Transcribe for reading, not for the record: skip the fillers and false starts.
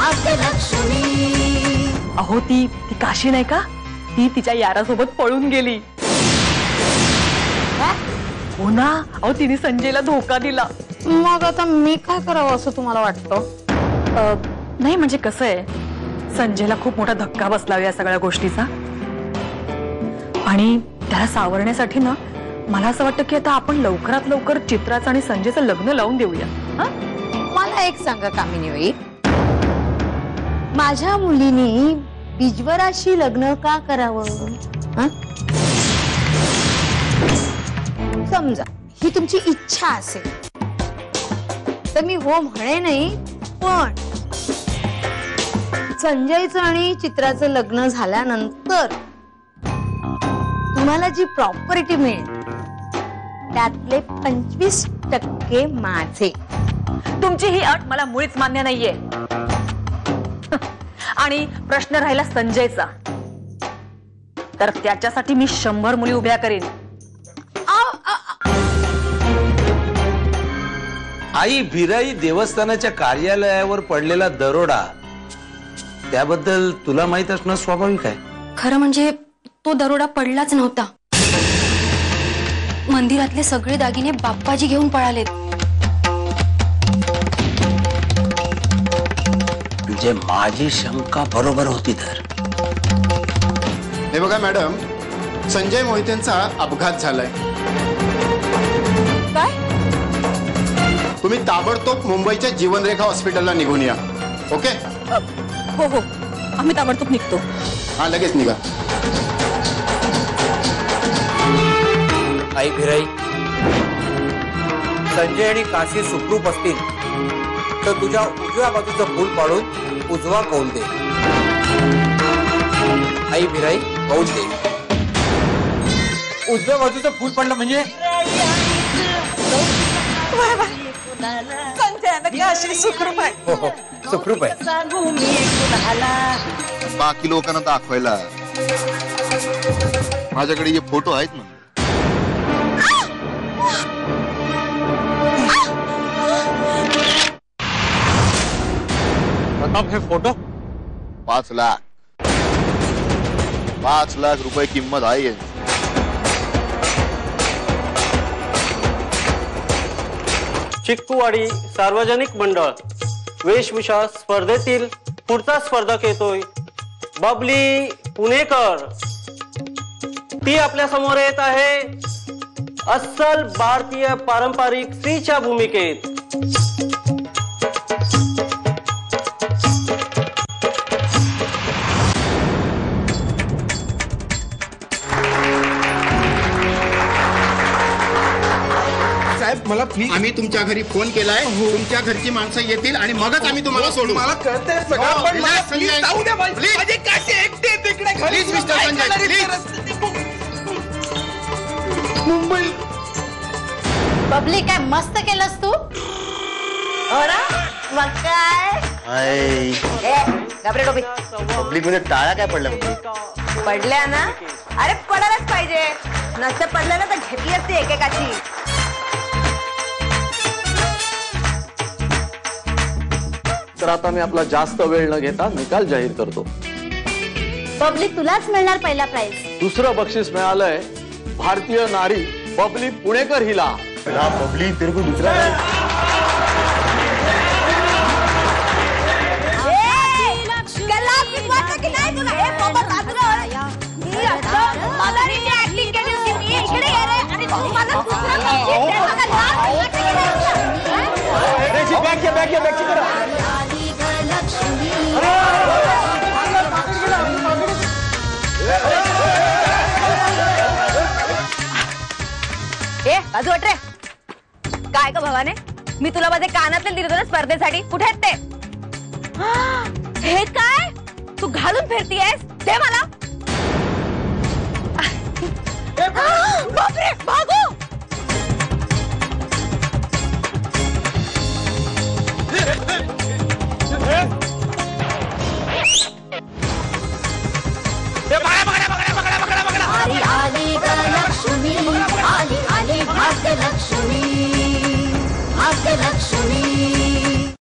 भाग्यलक्ष्मी। अहो ती काशी नाही का, ती तिच्या यारासोबत पळून गेली। हो ना, अहो तिने संजयला धोका दिला। मग आता मी काय करावं असं तुम्हाला वाटतं? नाही म्हणजे कसं आहे, संजयला खूप मोठा धक्का बसला या सगळ्या गोष्टीचा, आणि त्याला सावरण्यासाठी ना मला असं वाटतं की आता आपण लवकरात लवकर चित्राचं आणि संजयचं लग्न लावून देऊया। मला एक सांगा कामिनीबाई, माझ्या मुलीने बिजवराशी लग्न का करावं? समजा ही तुमची इच्छा असेल तर मी हो म्हणे नाही, पण संजयचं आणि चित्राचं लग्न झाल्यानंतर तुम्हाला जी प्रॉपर्टी मिळेल त्यातले 25% माझे। तुमची ही अट मला मुळीच मान्य नाहीये। आणि प्रश्न राहिला संजयचा, तर त्याच्यासाठी मी 100 मुली उभ्या करीन। आई, भिराई देवस्थानाच्या कार्यालयावर पडलेला दरोडा, त्याबद्दल तुला माहित असणं स्वाभाविक आहे। खरं म्हणजे तो दरोडा पडलाच नव्हता। मंदिरातले सगळे दागिने बाप्पाजी घेऊन पळालेत। म्हणजे माझी शंका बरोबर होती तर। हे बघा मॅडम, संजय मोहितेंचा अपघात झालाय। काय? तुम्ही ताबडतोब मुंबईच्या जीवनरेखा हॉस्पिटलला निघून या। ओके? हो हो, आम्ही ताबडतोब निघतो। हा, लगेच निघा। आई भिराई, संजय आणि काशी सुखरूप असतील तर तुझ्या उजव्या बाजूचं फूल पाडून उजवा कौल दे। आई भिराई, कौल दे। उजव्या बाजूचं फूल पडलं म्हणजे संजय सुखरूप आहे। हो हो, सुखरूप आहे। बाकी लोकांना दाखवायला माझ्याकडे हे फोटो आहेत ना। प्रताप, हे फोटो 5 लाख रुपये किंमत आहे यांची। चिक्कूवाडी सार्वजनिक मंडळ वेशभूषा स्पर्धेतील पुढचा स्पर्धक येतोय, बबली पुणेकर। ती आपल्या समोर येत आहे अस्सल भारतीय पारंपरिक स्त्रीच्या भूमिकेत। साहेब, मला प्लीज, आम्ही तुमच्या घरी फोन केलाय, तुमच्या घरची माणसं येतील आणि मगच आम्ही तुम्हाला सोडू। मला कळतंय सगळं, पण मला प्लीज जाऊ द्या। माझी काशी एकटी तिकडे घरी। Please mister Sanjay, please. Mumbai Babli, काय मस्त केलंस तू। हो ना, मग काय? घाबरे टोपी पब्लिक मध्ये टाळ्या काय पडल्या? पडल्या ना? अरे पडायलाच पाहिजे, नसतं पडलं ना तर घेतली असते एकेकाची। तर आता मी आपला जास्त वेळ न घेता निकाल जाहीर करतो। पब्लिक तुलाच मिळणार पहिला प्राइज। दुसरं बक्षीस मिळालंय भारतीय नारी बबली पुणेकर हिला। पब्लिक तेरे को दूसरा बाजू वाट रे, काय ग भवाने, मी तुला माझे कानातले दिले होते ना स्पर्धेसाठी, कुठे आहेत ते? हे काय तू घालून फिरतीयेस? दे मला। बापरे, भागो।